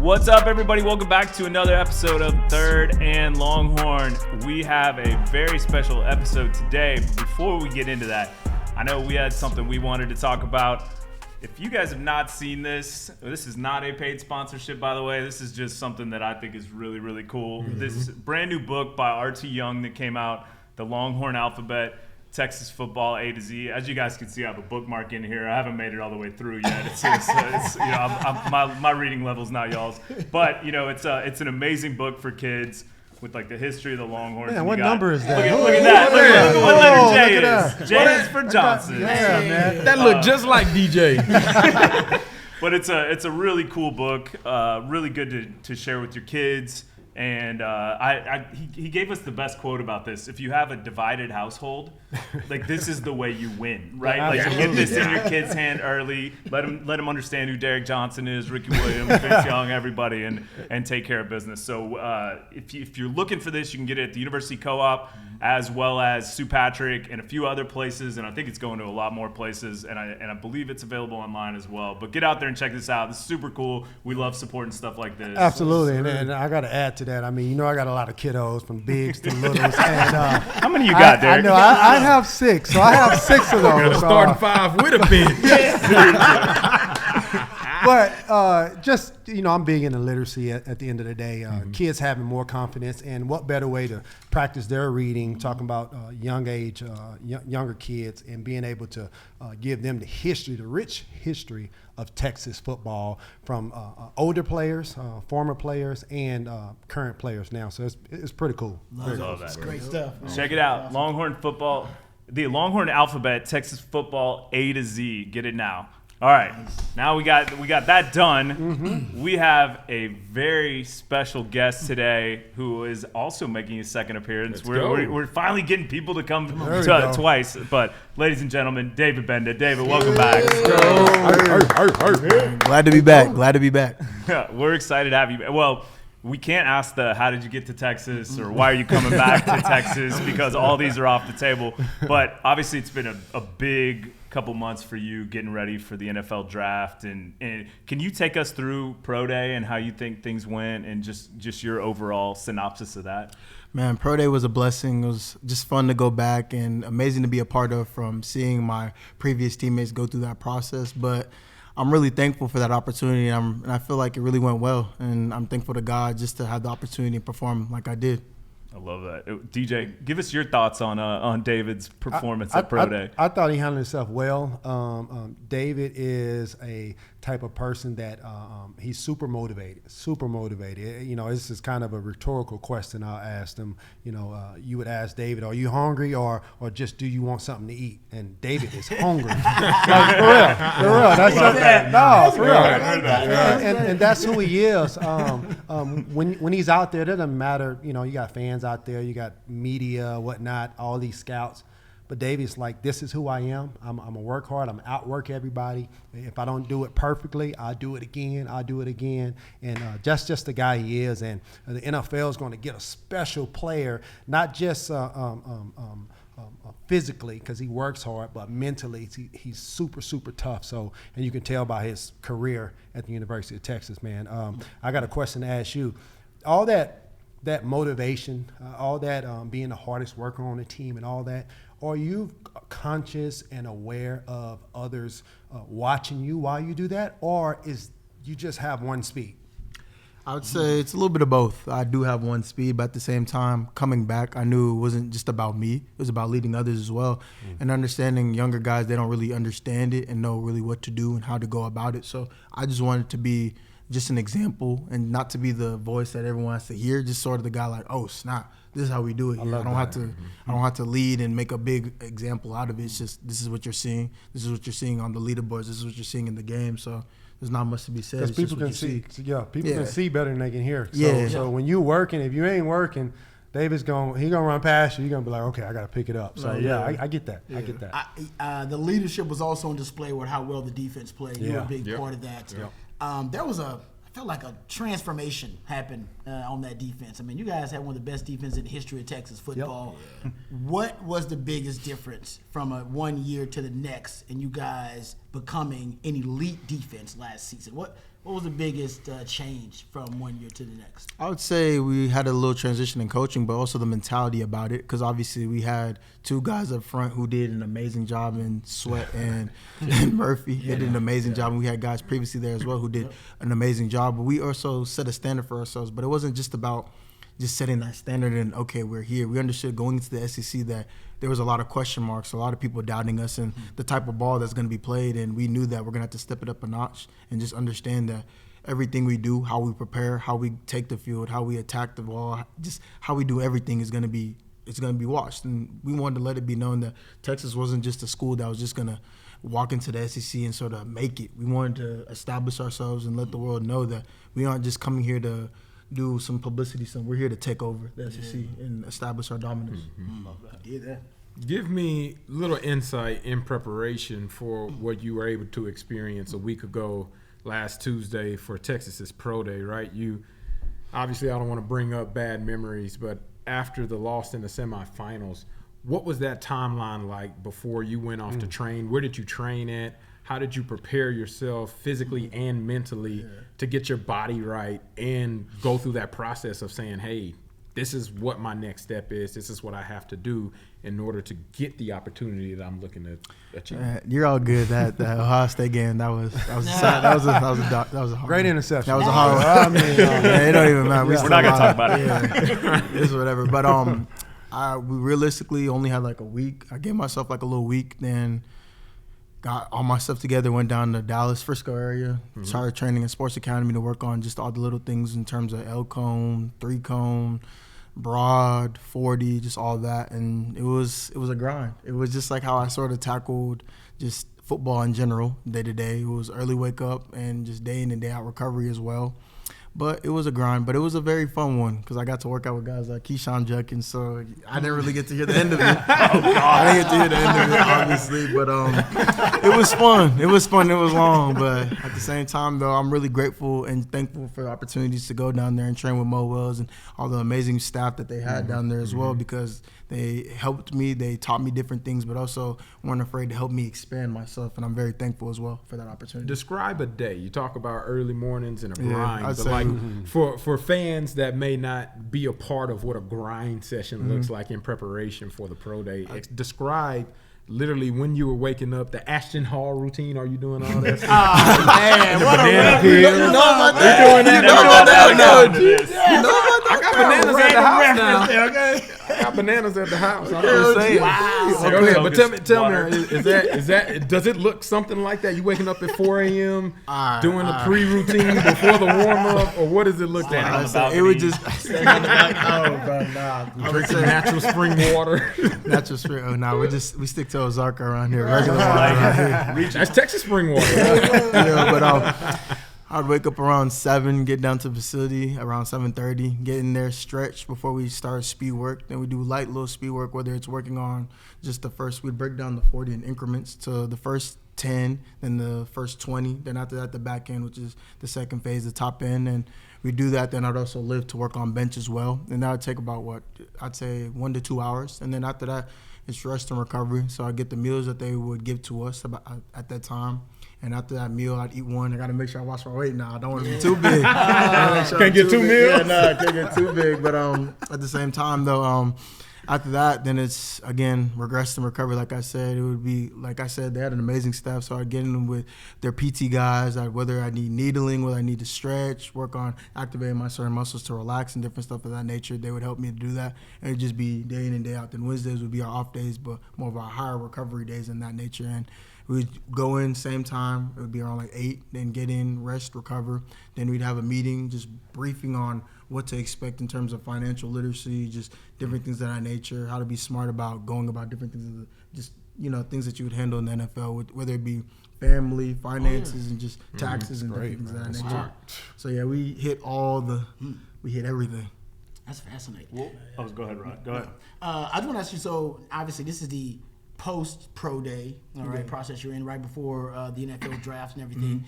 What's up, everybody? Welcome back to another episode of Third and Longhorn. We have a very special episode today. But before we get into that, I know we had something we wanted to talk about. If you guys have not seen this is not a paid sponsorship, by the way. This is just something that I think is really, really cool. This is a brand new book by R.T. Young that came out, The Longhorn Alphabet, Texas Football A to Z. As you guys can see, I have a bookmark in here. I haven't made it all the way through yet. It's my reading level's not y'all's. But, it's an amazing book for kids with, like, the history of the Longhorns. Man, what number is that? Look at that. Look at what letter J is. J is for Johnson. Yeah, man. That looked just like DJ. But it's a really cool book, really good to share with your kids. And he gave us the best quote about this. If you have a divided household, like, this is the way you win, right? Like, you get this in your kid's hand early, let them understand who Derrick Johnson is, Ricky Williams, Vince Young, everybody, and take care of business. So if you're looking for this, you can get it at the University Co-op, as well as Sue Patrick and a few other places, and I think it's going to a lot more places, and I believe it's available online as well. But get out there and check this out. This is super cool. We love supporting stuff like this. Absolutely, and I got to add to that. I mean, I got a lot of kiddos from bigs to littles. And, how many you got, Derrick? I know, I have 6, so I have 6 of those. Starting 5 with a bench. But just, I'm big into literacy at the end of the day. Kids having more confidence, and what better way to practice their reading, talking about younger kids, and being able to give them the rich history of Texas football from older players, former players, and current players now. So it's pretty cool. Love that. Great stuff. Check it out. Longhorn Football, the Longhorn Alphabet, Texas Football A to Z. Get it now. All right, now we got that done. Mm-hmm. We have a very special guest today who is also making his second appearance. We're finally getting people to come twice. But ladies and gentlemen, David Gbenda. David, welcome back. Glad to be back. We're excited to have you. Well, we can't ask how did you get to Texas or why are you coming back to Texas, because all these are off the table. But obviously it's been a big couple months for you getting ready for the NFL draft. And can you take us through Pro Day and how you think things went and just your overall synopsis of that? Man, Pro Day was a blessing. It was just fun to go back and amazing to be a part of, from seeing my previous teammates go through that process. But I'm really thankful for that opportunity, and I feel like it really went well. And I'm thankful to God just to have the opportunity to perform like I did. I love that. DJ, give us your thoughts on David's performance at Pro Day. I thought he handled himself well. David is a type of person that he's super motivated. This is kind of a rhetorical question I asked him. You would ask David, are you hungry or just do you want something to eat? And David is hungry. Like, for real. That's for real. And that's who he is. When he's out there, it doesn't matter. You got fans out there, you got media, whatnot, all these scouts. But David's like, this is who I am. I'm going to work hard. I'm going to outwork everybody. If I don't do it perfectly, I'll do it again. And that's just the guy he is. And the NFL is going to get a special player, not just physically, because he works hard, but mentally he's super, super tough. So, and you can tell by his career at the University of Texas, man. I got a question to ask you. All that motivation, all that being the hardest worker on the team and all that, are you conscious and aware of others watching you while you do that, or is you just have one speed? I would say it's a little bit of both. I do have one speed, but at the same time, coming back, I knew it wasn't just about me. It was about leading others as well, and understanding younger guys, they don't really understand it and know really what to do and how to go about it. So I just wanted to be just an example and not to be the voice that everyone has to hear, just sort of the guy like, oh, snap, this is how we do it. I don't have to lead and make a big example out of it. It's just, this is what you're seeing. This is what you're seeing on the leaderboards. This is what you're seeing in the game. So there's not much to be said. Because people can see. People can see better than they can hear. So when you working, if you ain't working, David's gonna run past you. You're gonna be like, okay, I gotta pick it up. So I get that. I get that. The leadership was also on display with how well the defense played. You were a big part of that. There was I feel like a transformation happened on that defense. I mean, you guys had one of the best defenses in the history of Texas football. What was the biggest difference from a 1 year to the next, and you guys becoming an elite defense last season? What was the biggest change from one year to the next? I would say we had a little transition in coaching, but also the mentality about it, because obviously we had two guys up front who did an amazing job in Sweat and Murphy. They did an amazing job, and we had guys previously there as well who did an amazing job. But we also set a standard for ourselves, but it wasn't just about just setting that standard and, okay, we're here. We understood going into the SEC that there was a lot of question marks, a lot of people doubting us and the type of ball that's going to be played, and we knew that we're going to have to step it up a notch and just understand that everything we do, how we prepare, how we take the field, how we attack the ball, just how we do everything is going to be watched. And we wanted to let it be known that Texas wasn't just a school that was just going to walk into the SEC and sort of make it. We wanted to establish ourselves and let the world know that we aren't just coming here to do some publicity. We're here to take over the SEC and establish our dominance. Give me a little insight in preparation for what you were able to experience a week ago last Tuesday for Texas's Pro Day, right? You obviously, I don't want to bring up bad memories, but after the loss in the semifinals, what was that timeline like before you went off to train? Where did you train at? How did you prepare yourself physically and mentally to get your body right and go through that process of saying, hey, this is what my next step is. This is what I have to do in order to get the opportunity that I'm looking to achieve. You're all good. That Ohio State game, that was a hard Great interception. That was a hard one. I mean, it don't even matter. We're not gonna talk about it. Yeah, it's whatever. But we realistically only had like a week. I gave myself like a little week, then got all my stuff together, went down to Dallas, Frisco area, started training at Sports Academy to work on just all the little things in terms of L-cone, 3-cone, broad, 40, just all that. And it was a grind. It was just like how I sort of tackled just football in general, day to day. It was early wake up and just day in and day out recovery as well. But it was a grind, but it was a very fun one because I got to work out with guys like Keyshawn Junkins, so I didn't really get to hear the end of it. I didn't get to hear the end of it, obviously, but it was fun. It was fun. It was long, but at the same time, though, I'm really grateful and thankful for the opportunities to go down there and train with Mo Wells and all the amazing staff that they had down there as well, because they helped me. They taught me different things, but also weren't afraid to help me expand myself, and I'm very thankful as well for that opportunity. Describe a day. You talk about early mornings and a grind, but like for fans that may not be a part of what a grind session looks like in preparation for the Pro Day, describe literally when you were waking up, the Ashton Hall routine. Are you doing all that stuff? Man, what banana a peel. you know about that. You're doing that. You know about that. You know about that. I got bananas at the house now. There, okay? I got bananas at the house. I'm just saying. Wow. Go ahead, but tell me, is that does it look something like that? You waking up at 4 a.m. doing the pre-routine before the warm-up, or what does it look like? It would just stand on the back. Oh, bro, nah. You drink some natural spring water. Natural spring. Oh, no, we stick to Ozarka around here. Regular water around here. That's Texas spring water. Yeah, but I'd wake up around 7, get down to the facility around 7:30, get in there, stretch before we start speed work. Then we do light little speed work, whether it's working on just the first, we'd break down the 40 in increments to the first 10, then the first 20, then after that the back end, which is the second phase, the top end, and we do that. Then I'd also live to work on bench as well, and that would take about I'd say 1 to 2 hours, and then after that it's rest and recovery. So I get the meals that they would give to us at that time. And after that meal, I'd eat one. I got to make sure I watch my weight now. I don't want to be too big. Can't get too meals? Yeah, no, I can't get too big. But at the same time, though, after that, then it's, again, regress and recovery. Like I said, it would be, like I said, they had an amazing staff. So I'd get in them with their PT guys, whether I need needling, whether I need to stretch, work on activating my certain muscles to relax and different stuff of that nature. They would help me to do that. And it'd just be day in and day out. Then Wednesdays would be our off days, but more of our higher recovery days in that nature. And we'd go in same time. It would be around like 8, then get in, rest, recover. Then we'd have a meeting, just briefing on what to expect in terms of financial literacy, just different things of that nature, how to be smart about going about different things, just, things that you would handle in the NFL, whether it be family, finances, and just taxes and different things of that nature. So, yeah, we hit we hit everything. That's fascinating. Well, go ahead, Rod. Go ahead. I just want to ask you, so obviously this is the post-pro day, process you're in right before the NFL draft and everything.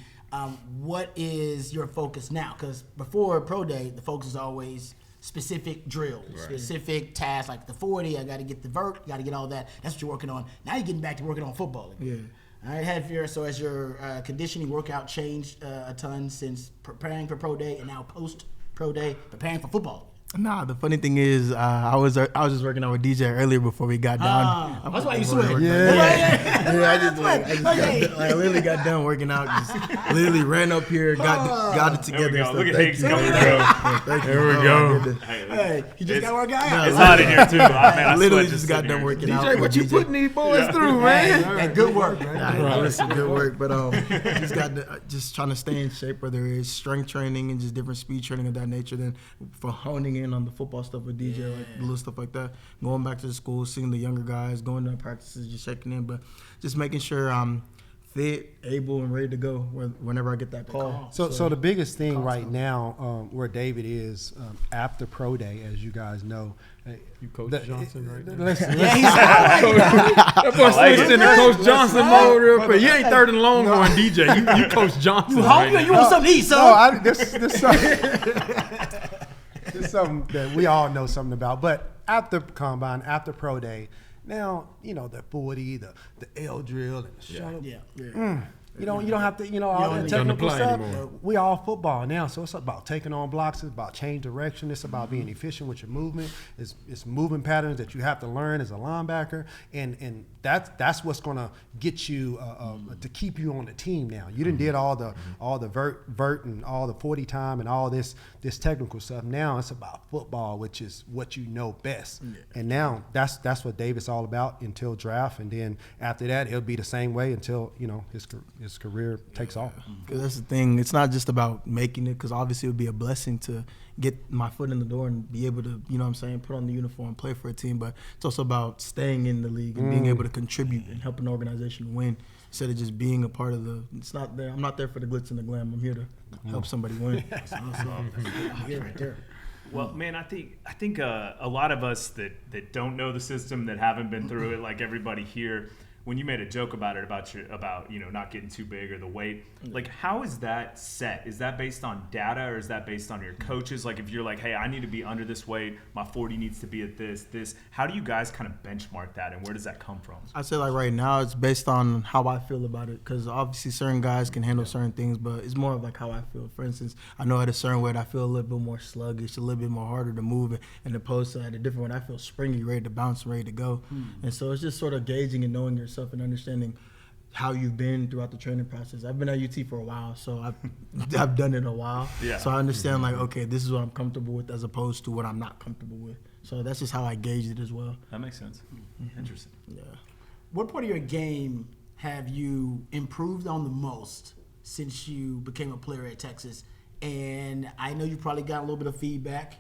What is your focus now? Because before pro day, the focus is always specific drills, specific tasks, like the 40, I got to get the vert, got to get all that. That's what you're working on. Now you're getting back to working on football again. All right, has your conditioning workout changed a ton since preparing for pro day and now post pro day preparing for football? Nah, the funny thing is, I was just working out with DJ earlier before we got down. That's why you sweat. I literally got done working out. Just literally ran up here, got it together. There we go. Look at Thank Higgs you. coming through. There we go. Hey, you just got work out. It's hot in here too. Man, I I literally sweat just got done working out. DJ, what you putting these boys through, man? Hey, good work, man. Listen, good work, but just trying to stay in shape, whether it's strength training and just different speed training of that nature. Then for honing in on the football stuff with DJ, like little stuff like that. Going back to the school, seeing the younger guys, going to practices, just checking in, but just making sure I'm fit, able, and ready to go whenever I get that call. So the biggest thing right now, where David is after pro day, as you guys know, You Coach Johnson right now? Listen, That boy switched into Coach Johnson mode real quick. You ain't third and Longhorn, DJ. You Coach Johnson. You right hungry? now. You want something to eat, son? This something that we all know something about. But after combine, after pro day, now the 40, the L drill, and the shuttle. You don't have to, all the technical stuff. Anymore. We all football now, so it's about taking on blocks. It's about change direction. It's about being efficient with your movement. It's moving patterns that you have to learn as a linebacker, and that's what's gonna get you to keep you on the team. Now you done did all the vert and all the 40 time and all this technical stuff. Now it's about football, which is what you know best. And now that's what David's all about until draft, and then after that it'll be the same way until his career takes off. Because that's the thing. It's not just about making it, because obviously it would be a blessing to get my foot in the door and be able to, put on the uniform, play for a team. But it's also about staying in the league and being able to contribute and help an organization win instead of just being a part of the. It's not there. I'm not there for the glitz and the glam. I'm here to help somebody win. Right there. Well, man, I think a lot of us that don't know the system, that haven't been through it, like everybody here. When you made a joke about it, about not getting too big or the weight, like how is that set? Is that based on data or is that based on your coaches? Like if you're like, hey, I need to be under this weight, my 40 needs to be at this. How do you guys kind of benchmark that, and where does that come from? I say like right now it's based on how I feel about it, because obviously certain guys can handle certain things, but it's more of like how I feel. For instance, I know at a certain weight I feel a little bit more sluggish, a little bit more harder to move, and opposed to at a different weight I feel springy, ready to bounce, ready to go. And so it's just sort of gauging and knowing yourself and understanding how you've been throughout the training process. I've been at UT for a while, so I've done it a while. Yeah. So I understand like, okay, this is what I'm comfortable with as opposed to what I'm not comfortable with. So that's just how I gauge it as well. That makes sense. Interesting. Yeah. What part of your game have you improved on the most since you became a player at Texas? And I know you probably got a little bit of feedback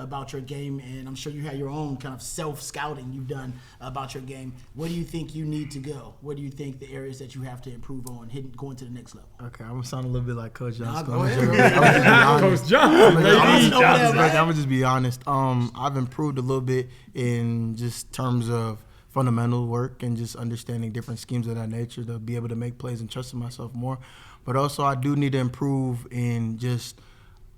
about your game, and I'm sure you have your own kind of self-scouting you've done about your game. Where do you think you need to go? What do you think the areas that you have to improve on, going to the next level? Okay, I'm going to sound a little bit like Coach Johnson. Coach Johnson, baby. I'm going to just be honest. I've improved a little bit in just terms of fundamental work and just understanding different schemes of that nature to be able to make plays and trusting myself more. But also I do need to improve in just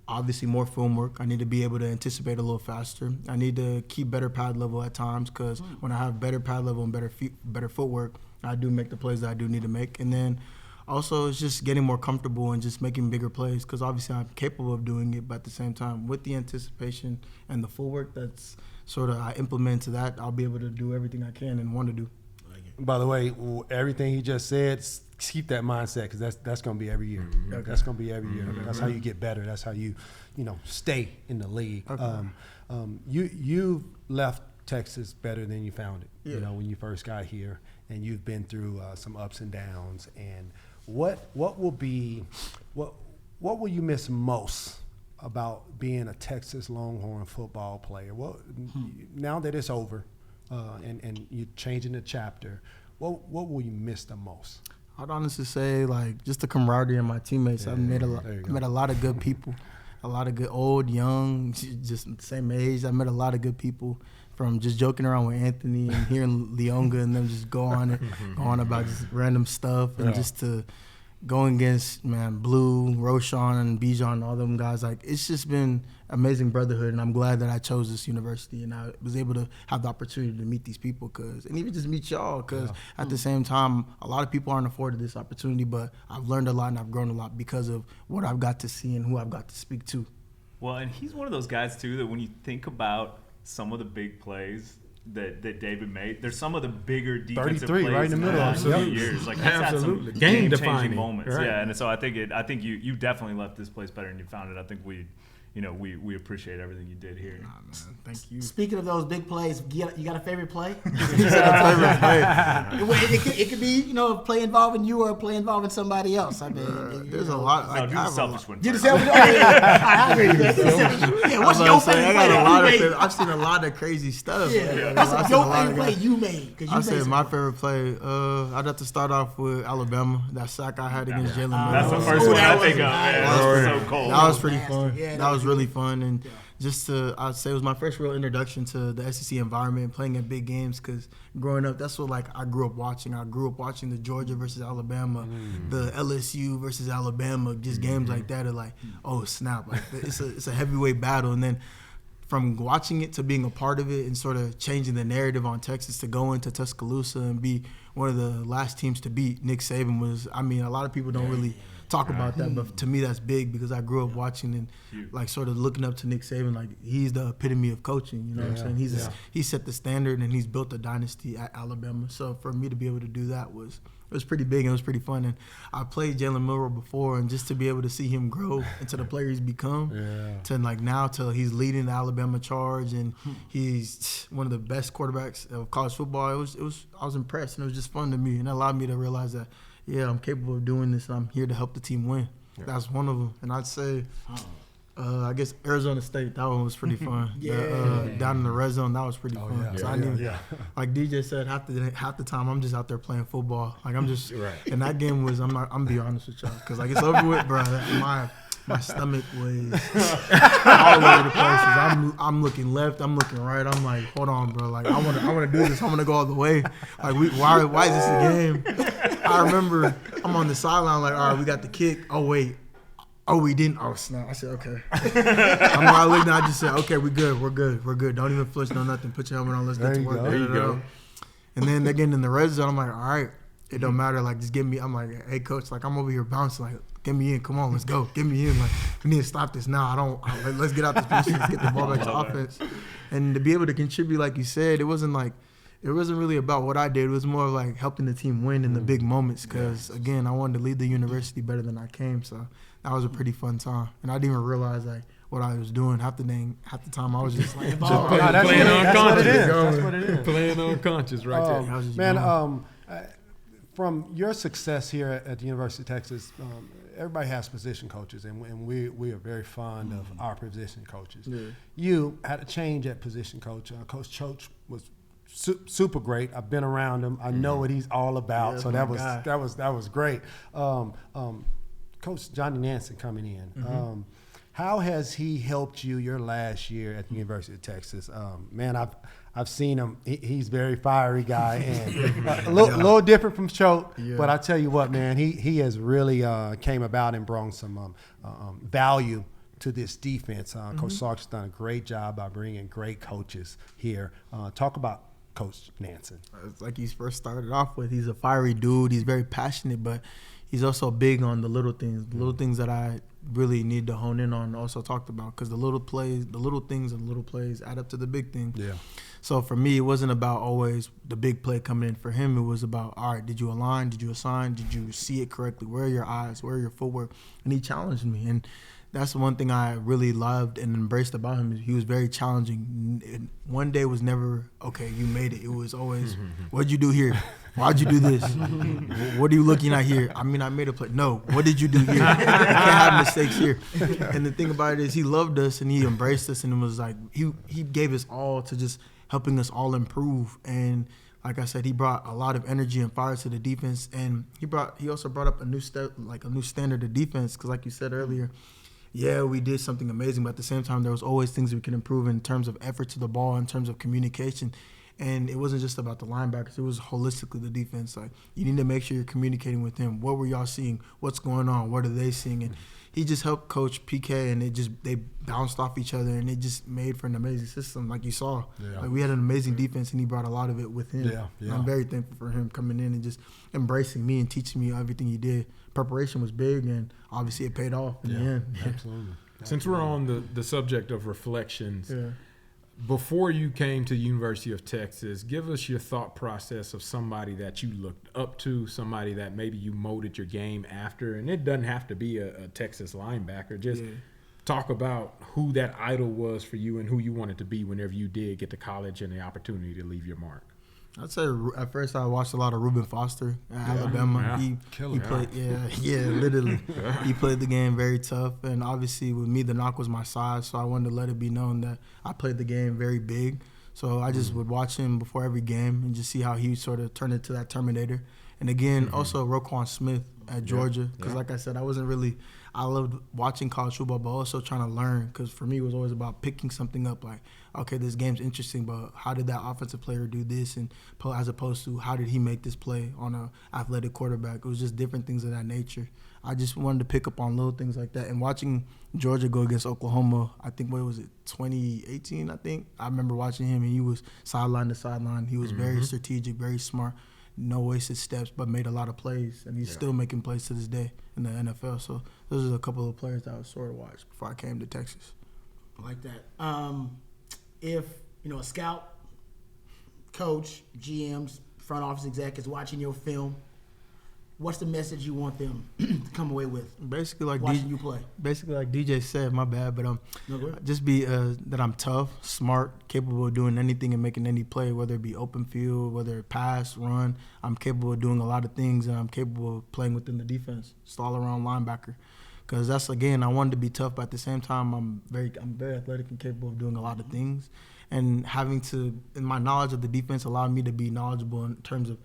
obviously more film work. I need to be able to anticipate a little faster. I need to keep better pad level at times, because when I have better pad level and better footwork, I do make the plays that I do need to make. And then also it's just getting more comfortable and just making bigger plays, because obviously I'm capable of doing it, but at the same time with the anticipation and the footwork that's sort of I implement to that, I'll be able to do everything I can and want to do. By the way, everything he just said, keep that mindset, because that's going to be every year. Okay. That's going to be every year. That's how you get better. That's how you stay in the league. Okay. You left Texas better than you found it. When you first got here, and you've been through some ups and downs. And what will you miss most about being a Texas Longhorn football player? Now that it's over, and you're changing the chapter, what will you miss the most? I'd honestly say like just the camaraderie of my teammates. I've met a lot of good people, a lot of good old, young, just the same age. I met a lot of good people from just joking around with Anthony and hearing Leonga and them just go on about just random stuff and just to going against, Blue, Roshan, Bijan, all them guys, like, it's just been amazing brotherhood, and I'm glad that I chose this university and I was able to have the opportunity to meet these people, and even just meet y'all, because at the same time, a lot of people aren't afforded this opportunity, but I've learned a lot and I've grown a lot because of what I've got to see and who I've got to speak to. Well, and he's one of those guys, too, that when you think about some of the big plays that David made, there's some of the bigger defensive 33 plays right in the middle. the last few years. Like, that's had some Game game-changing defining moments. right. Yeah, and so I think you definitely left this place better than you found it. I think we appreciate everything you did here. Nah, man, thank you. Speaking of those big plays, you got a favorite play? It could be, a play involving you or a play involving somebody else. I mean, there's a lot. No, do the selfish one. You first. just I agree. Yeah, what's your favorite play that you made? I've seen a lot of crazy stuff. Yeah. What's your favorite play you made? I said my favorite play. I'd have to start off with Alabama. That sack I had against Jalen Milroe. That's the first one I think of. Man. That was That was so cold. That was pretty fun. Yeah, that was really fun, and I'd say it was my first real introduction to the SEC environment, playing in big games. Because growing up, that's what I grew up watching. I grew up watching the Georgia versus Alabama, the LSU versus Alabama, just games like that. Are like, oh snap! Like it's a heavyweight battle, and then from watching it to being a part of it and sort of changing the narrative on Texas to go into Tuscaloosa and be one of the last teams to beat Nick Saban was. I mean, a lot of people don't really talk about that, but to me that's big because I grew up watching and sort of looking up to Nick Saban. Like, he's the epitome of coaching, you know what I'm saying? He set the standard and he's built a dynasty at Alabama. So for me to be able to do that was pretty big and it was pretty fun. And I played Jalen Milroe before, and just to be able to see him grow into the player he's become to now till he's leading the Alabama charge and he's one of the best quarterbacks of college football. I was impressed, and it was just fun to me, and it allowed me to realize that I'm capable of doing this, and I'm here to help the team win. That's one of them. And I'd say, I guess Arizona State, that one was pretty fun. Down in the red zone, that was pretty fun. Like DJ said, half the time I'm just out there playing football. Like, I'm just and that game was, I'm gonna be honest with y'all, because like it's over with, bro. My stomach was all over the places. I'm looking left, I'm looking right. I'm like, hold on, bro. Like, I wanna do this. I wanna go all the way. Like, why is this a game? I remember I'm on the sideline, like, all right, we got the kick. Oh wait. Oh, we didn't. Oh snap! I said, okay. I looked and I just said, okay, we're good. Don't even flinch, no nothing. Put your helmet on. Let's get to work. There you go. And then they're getting in the red zone. I'm like, all right, it don't matter. Like, just give me. I'm like, hey coach, like, I'm over here bouncing. Like, get me in. Come on, let's go. Get me in. Like, we need to stop this now. Let's get out this position. Let's get the ball back to offense. And to be able to contribute, like you said, it wasn't really about what I did. It was more like helping the team win in the big moments. Because again, I wanted to lead the university better than I came. So that was a pretty fun time. And I didn't even realize like what I was doing. Half the time I was just like playing unconscious. That's what it is. Playing unconscious right there. From your success here at the University of Texas, everybody has position coaches, and we are very fond of our position coaches. Yeah. You had a change at position coach. Coach Choate was super great. I've been around him. I know what he's all about. So that was great. Coach Johnny Nansen coming in. How has he helped you your last year at the University of Texas? Man, I've seen him. He's a very fiery guy and a little different from Choate. Yeah. But I tell you what, man, he has really came about and brought some value to this defense. Coach Sark's done a great job by bringing great coaches here. Talk about Coach Nansen. Like he first started off with, he's a fiery dude. He's very passionate, but he's also big on the little things that I really need to hone in on. Also talked about, because the little plays add up to the big thing. Yeah. So for me, it wasn't about always the big play coming in. For him, it was about, all right, did you align? Did you assign? Did you see it correctly? Where are your eyes? Where are your footwork? And he challenged me. And that's the one thing I really loved and embraced about him. He was very challenging. One day was never, okay, you made it. It was always, what'd you do here? Why'd you do this? What are you looking at here? I mean, I made a play. No, what did you do here? You can't have mistakes here. And the thing about it is he loved us and he embraced us, and it was like he gave us all to just helping us all improve. And like I said, he brought a lot of energy and fire to the defense, and he also brought up a new standard of defense, because like you said earlier, yeah, we did something amazing, but at the same time, there was always things we could improve in terms of effort to the ball, in terms of communication. And it wasn't just about the linebackers. It was holistically the defense. Like, you need to make sure you're communicating with him. What were y'all seeing? What's going on? What are they seeing? And he just helped coach PK, and they bounced off each other, and it just made for an amazing system, like you saw. Yeah. Like, we had an amazing defense, and he brought a lot of it with him. Yeah. And I'm very thankful for him coming in and just embracing me and teaching me everything he did. Preparation was big, and obviously it paid off in the end. Absolutely. Since we're on the subject of reflections, before you came to the University of Texas, give us your thought process of somebody that you looked up to, somebody that maybe you molded your game after. And it doesn't have to be a Texas linebacker. Just talk about who that idol was for you and who you wanted to be whenever you did get to college and the opportunity to leave your mark. I'd say at first I watched a lot of Reuben Foster at Alabama. He played, literally. He played the game very tough, and obviously with me the knock was my size, so I wanted to let it be known that I played the game very big. So I just would watch him before every game and just see how he sort of turned into that Terminator. And again, also Roquan Smith at Georgia, because like I said, I loved watching college football, but also trying to learn, because for me it was always about picking something up, like, okay, this game's interesting, but how did that offensive player do this, and as opposed to how did he make this play on an athletic quarterback. It was just different things of that nature. I just wanted to pick up on little things like that. And watching Georgia go against Oklahoma, I think, 2018, I think? I remember watching him, and he was sideline to sideline. He was very strategic, very smart. No wasted steps, but made a lot of plays, and he's still making plays to this day in the NFL. So those are a couple of players that I was sort of watched before I came to Texas. I like that. If a scout, coach, GMs, front office exec is watching your film, what's the message you want them to come away with? Basically, like watching you play. Basically, like DJ said, my bad, but just be that I'm tough, smart, capable of doing anything and making any play, whether it be open field, whether it pass, run. I'm capable of doing a lot of things, and I'm capable of playing within the defense. Just all around linebacker. Because that's, again, I wanted to be tough, but at the same time, I'm very athletic and capable of doing a lot of things. And in my knowledge of the defense allowed me to be knowledgeable in terms of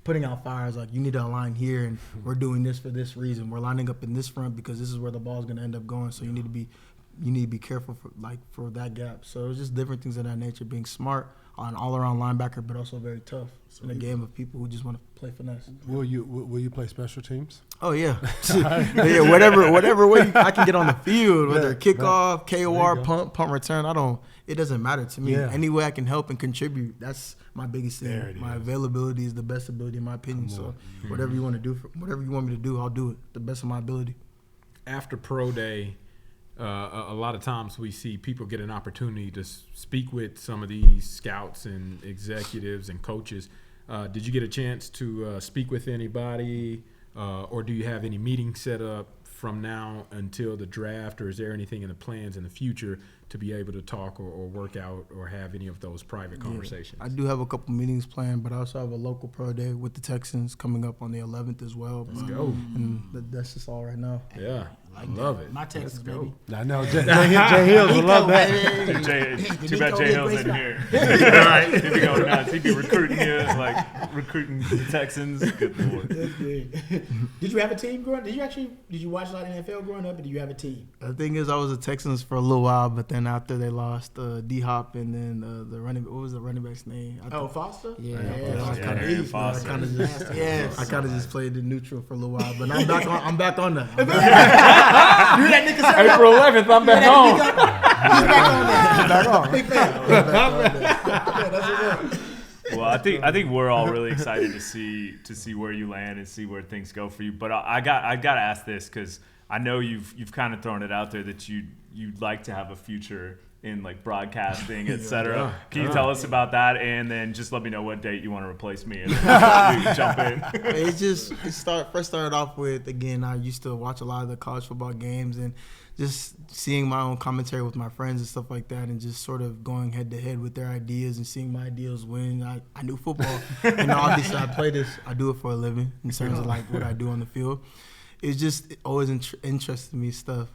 putting out fires, like, you need to align here, and we're doing this for this reason. We're lining up in this front because this is where the ball is going to end up going. So you need to be careful for that gap. So it's just different things of that nature. Being smart, an all-around linebacker, but also very tough in a game of people who just want to play finesse. Will you play special teams? Oh yeah, whatever way I can get on the field, whether kickoff, KOR, punt return. It doesn't matter to me. Yeah. Any way I can help and contribute, that's my biggest thing. My availability is the best ability in my opinion. So whatever you want to do, whatever you want me to do, I'll do it the best of my ability. After Pro Day, a lot of times we see people get an opportunity to speak with some of these scouts and executives and coaches. Did you get a chance to speak with anybody, or do you have any meetings set up from now until the draft, or is there anything in the plans in the future to be able to talk or work out or have any of those private conversations? I do have a couple meetings planned, but I also have a local pro day with the Texans coming up on the 11th as well. Let's go. And that's just all right now. Yeah, I love it. My Texans, baby. I know. Jay Hills would love that. Too bad Jay Hills isn't here. Right? He'd be going nuts. He'd be recruiting you, recruiting the Texans. Good Lord. That's good. Did you have a team growing up? Did you watch a lot of NFL growing up, or did you have a team? The thing is, I was a Texans for a little while, but then after they lost D-Hop and then what was the running back's name? Foster? Yeah. Foster. I kind of just played in neutral for a little while, but I'm back on that. You that nigga April 11th, I'm back home. He's back on that. Well, I think we're all really excited to see where you land and see where things go for you. But I got to ask this, because I know you've kind of thrown it out there that you'd like to have a future in broadcasting, etc. Can you tell us about that, and then just let me know what date you want to replace me and you can jump in? First started off with, again, I used to watch a lot of the college football games and just seeing my own commentary with my friends and stuff like that, and just sort of going head to head with their ideas and seeing my ideas win. I knew football, and obviously I do it for a living in terms of what I do on the field. It always interested me stuff,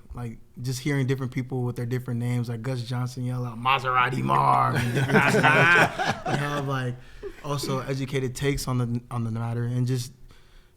just hearing different people with their different names, like Gus Johnson yell out Maserati Marv, and different things and have also educated takes on the matter, and just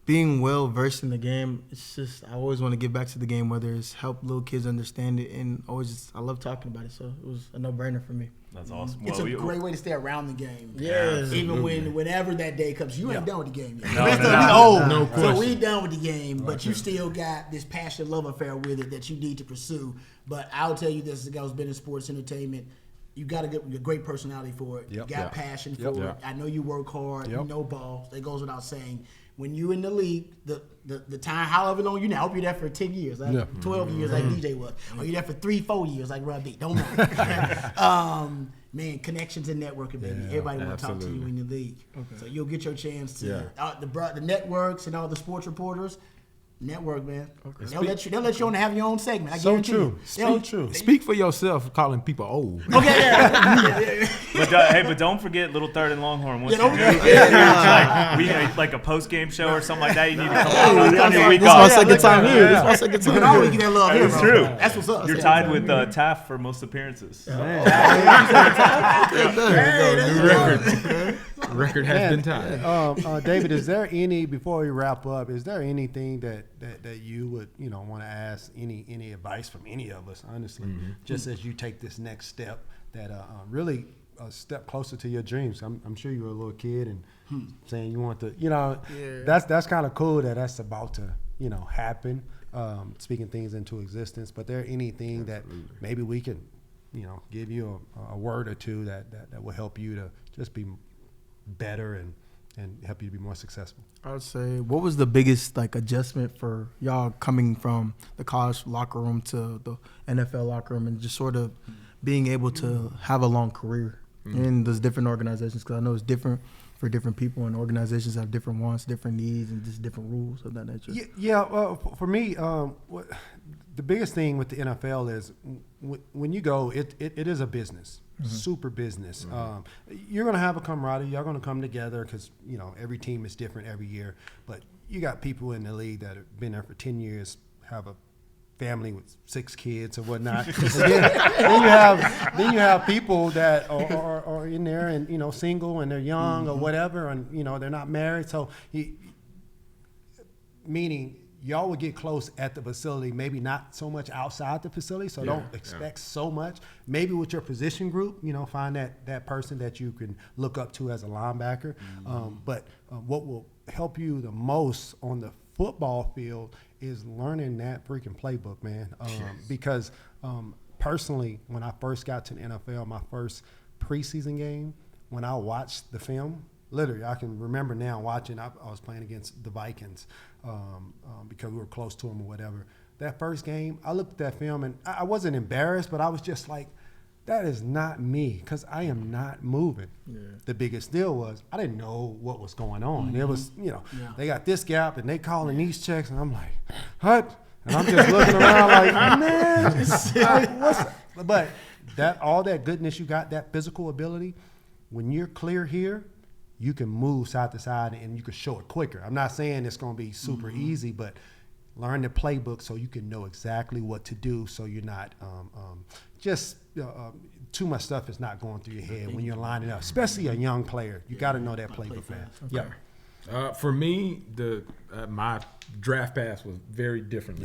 being well versed in the game, it's just I always want to give back to the game, whether it's help little kids understand it, and I love talking about it. So it was a no-brainer for me. That's awesome. It's a great way to stay around the game. Yes. Even whenever that day comes, you ain't done with the game yet. No question. So we done with the game, but you still got this passionate love affair with it that you need to pursue. But I'll tell you this, as a guy who's been in sports entertainment, you got to get a great personality for it. You got passion for it. I know you work hard. You know ball. That goes without saying. When you in the league, the time, however long you're there, I hope you're there for 10 years, 12 years like DJ was. Or you're there for 3-4 years like Rob B. Don't know. Man, connections and networking, baby. Everybody want to talk to you in the league. Okay. So you'll get your chance to the networks and all the sports reporters. Network, man. Okay. They'll let you on to have your own segment. I guarantee you. So true. Speak for yourself, calling people old. Okay. But don't forget Little Third and Longhorn. Once like a post game show or something like that, you need to come on your week off. This is my second time here. You can always get that love here. It's true. That's what's up. You're tied with Taft for most appearances. Record has been tied. David, is there before we wrap up, is there anything that you would want to ask, any advice from any of us, honestly, just as you take this next step that really a step closer to your dreams? I'm sure you were a little kid and saying you want to, that's kind of cool that's about to happen, speaking things into existence. But there anything that maybe we can give you a word or two that will help you to just be better and help you to be more successful? I would say, what was the biggest adjustment for y'all coming from the college locker room to the NFL locker room and just sort of being able to have a long career in those different organizations? Because I know it's different for different people, and organizations have different wants, different needs, and just different rules of that nature. Well, for me, the biggest thing with the NFL is when you go, it is a business. Super business. You're going to have a camaraderie. You're going to come together because, every team is different every year. But you got people in the league that have been there for 10 years, have a family with 6 kids or whatnot. then you have people that are in there and, single and they're young or whatever and, they're not married. So meaning y'all would get close at the facility, maybe not so much outside the facility, so don't expect so much. Maybe with your position group, find that person that you can look up to as a linebacker. But what will help you the most on the football field is learning that freaking playbook, man. Because personally, when I first got to the NFL, my first preseason game, when I watched the film, literally, I can remember now watching. I was playing against the Vikings because we were close to them or whatever. That first game, I looked at that film and I wasn't embarrassed, but I was just like, that is not me because I am not moving. The biggest deal was I didn't know what was going on. It was, they got this gap and they calling these checks and I'm like, what? And I'm just looking around like, man, what's? But all that goodness you got, that physical ability, when you're clear here, you can move side to side and you can show it quicker. I'm not saying it's going to be super easy, but learn the playbook so you can know exactly what to do so you're not just too much stuff is not going through your head when you're lining up, especially a young player. You got to know that playbook fast. For me, my draft path was very different.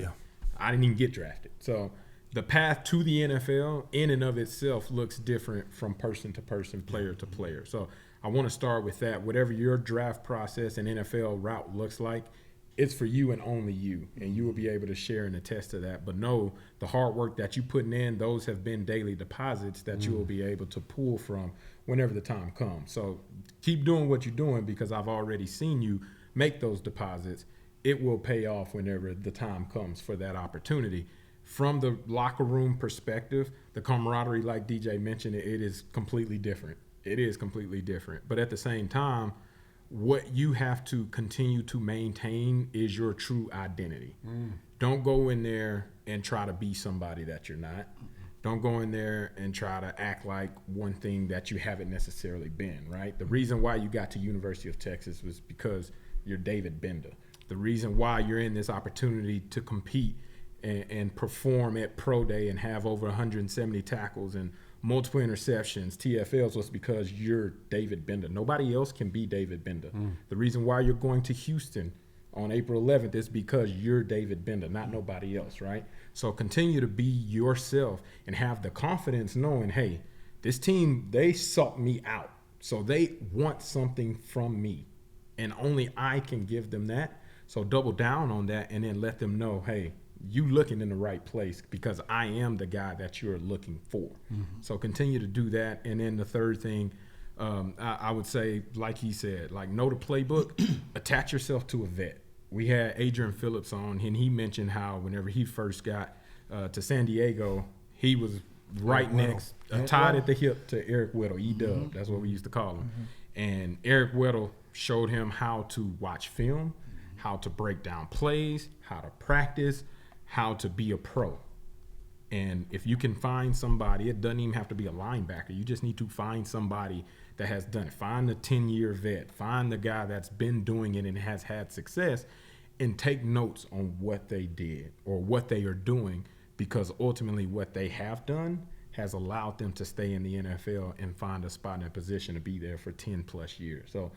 I didn't even get drafted. So the path to the NFL in and of itself looks different from person to person, player to player. So I want to start with that. Whatever your draft process and NFL route looks like, it's for you and only you, and you will be able to share and attest to that. But know the hard work that you putting in, those have been daily deposits that you will be able to pull from whenever the time comes. So keep doing what you're doing because I've already seen you make those deposits. It will pay off whenever the time comes for that opportunity. From the locker room perspective, the camaraderie, like DJ mentioned, it is completely different. It is completely different. But at the same time, what you have to continue to maintain is your true identity. Don't go in there and try to be somebody that you're not. Don't go in there and try to act like one thing that you haven't necessarily been, right? The reason why you got to University of Texas was because you're David Gbenda. The reason why you're in this opportunity to compete and perform at Pro Day and have over 170 tackles and multiple interceptions, TFLs, was because you're David Gbenda. Nobody else can be David Gbenda. The reason why you're going to Houston on April 11th, it's because you're David Gbenda, not nobody else, right? So continue to be yourself and have the confidence knowing, hey, this team, they sought me out. So they want something from me, and only I can give them that. So double down on that and then let them know, hey, you looking in the right place because I am the guy that you're looking for. So continue to do that. And then the third thing, I would say, like he said, like know the playbook, attach yourself to a vet. We had Adrian Phillips on, and he mentioned how whenever he first got to San Diego, he was right next, tied at the hip to Eric Weddle, E-Dub. That's what we used to call him. And Eric Weddle showed him how to watch film, how to break down plays, how to practice, how to be a pro. And if you can find somebody, it doesn't even have to be a linebacker. You just need to find somebody that has done it. Find the 10-year vet. Find the guy that's been doing it and has had success, and take notes on what they did or what they are doing, because ultimately what they have done has allowed them to stay in the NFL and find a spot in a position to be there for 10 plus years. So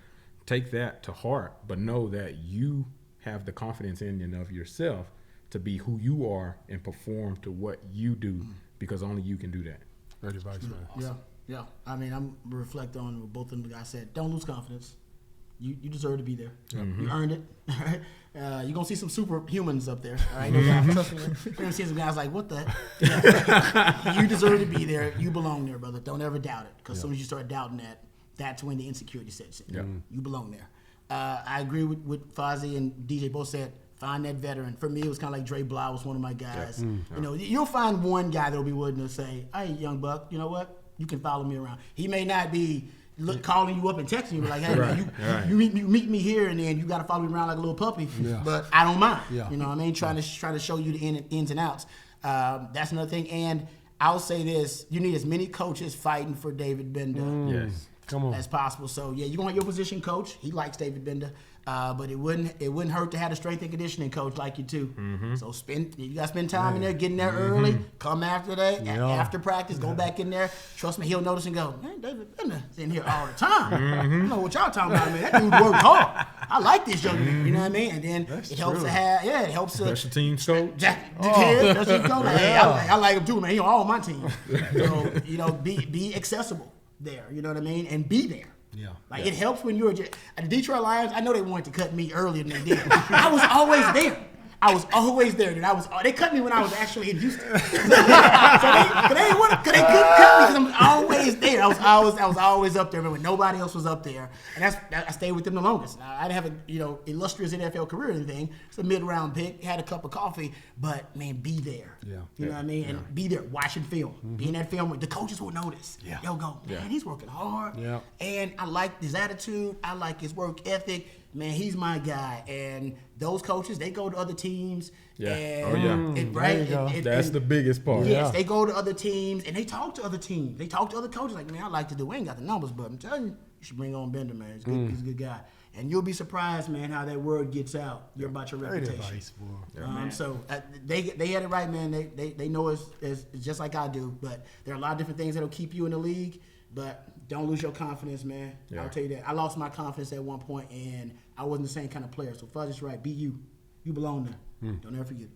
take that to heart, but know that you have the confidence in and of yourself to be who you are and perform to what you do, because only you can do that. Great advice, man. Yeah, yeah. I mean, I'm reflect on what both of them guys said. Don't lose confidence. You deserve to be there. You earned it. All right? You're going to see some superhumans up there. All right? No doubt. Trust me. You're going to see some guys like, what the? You deserve to be there. You belong there, brother. Don't ever doubt it. Because as soon as you start doubting that, that's when the insecurity sets in. You belong there. I agree with what Fozzy and DJ both said. Find that veteran. For me, it was kind of like Dre Blau was one of my guys. You know, you'll find one guy that'll be willing to say, hey, young buck, you know what? You can follow me around. He may not be calling you up and texting you like, hey, man, you meet me here, and then you got to follow me around like a little puppy. But I don't mind. You know what I mean? Trying to show you the ins and outs. That's another thing. And I'll say this. You need as many coaches fighting for David Gbenda as possible. So, yeah, you're going to have your position coach. He likes David Gbenda. But it wouldn't hurt to have a strength and conditioning coach like you too. So you got to spend time in there, get in there early, come after that, after practice, go back in there. Trust me, he'll notice and go, man, David Gbenda's in here all the time. I don't know what y'all talking about, man. That dude worked hard. I like this young man, you know what I mean? And then it helps to have, it helps to. Special teams coach. Hey, I like him too, man. He on all my teams. So, you know, be accessible there, you know what I mean? And be there. It helps when you're the Detroit Lions. I know they wanted to cut me earlier than they did. I was always there. Dude. They cut me when I was actually in Houston. So they couldn't cut me because I'm always there. I was always up there, but when nobody else was up there, and I stayed with them the longest. I didn't have a illustrious NFL career or anything. It's a mid-round pick. Had a cup of coffee, but man, be there. You know what I mean? And be there, watching film. Be in that film. The coaches will notice. They'll go, man, he's working hard. And I like his attitude. I like his work ethic. Man, he's my guy. And those coaches, they go to other teams. And, That's the biggest part. Yes, they go to other teams, and they talk to other teams. They talk to other coaches like, man, I like to do. We ain't got the numbers, but I'm telling you, you should bring on Gbenda, man. He's a good guy. And you'll be surprised, man, how that word gets out about your reputation. So they had it right, man. They know it's just like I do, but there are a lot of different things that'll keep you in the league. But don't lose your confidence, man. I'll tell you that. I lost my confidence at one point, and I wasn't the same kind of player. So Fuzzy's right. Be you. You belong there. Don't ever forget it.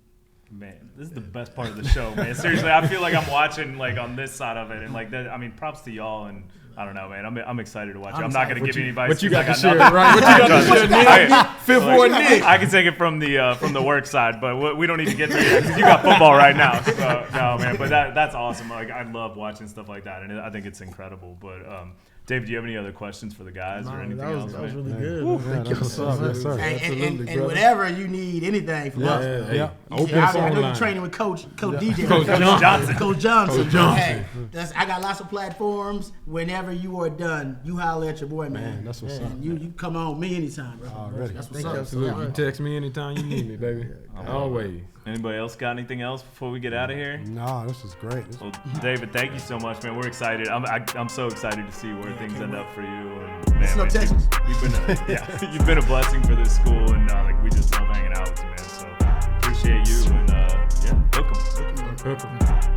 Man, this is the best part of the show, man. Seriously, I feel like I'm watching like on this side of it, and like that. I mean, props to y'all, and I don't know, man. I'm excited to watch it. I'm not going to give anybody. But you got to share, right? What you got to share, Nick? Fifth for Nick. I can take it from the work side, but we don't need to get there yet because you got football right now. So no, man. But that's awesome. Like I love watching stuff like that, and I think it's incredible. But David, do you have any other questions for the guys or anything else? That was really good. Thank you so much. And whatever you need, anything from us. I know you're training with Coach DJ. Coach Johnson. Hey, I got lots of platforms. Whenever you are done, you holler at your boy, man. That's what's up. You come on me anytime, bro. Already. That's what's up. Absolutely. You text me anytime you need me, baby. Always. Anybody else got anything else before we get out of here? No, this is great. Well, David, thank you so much, man. We're excited. I'm so excited to see where things end up for you. And man, Texas. You've been a blessing for this school, and we just love hanging out with you, man. So appreciate you, and welcome.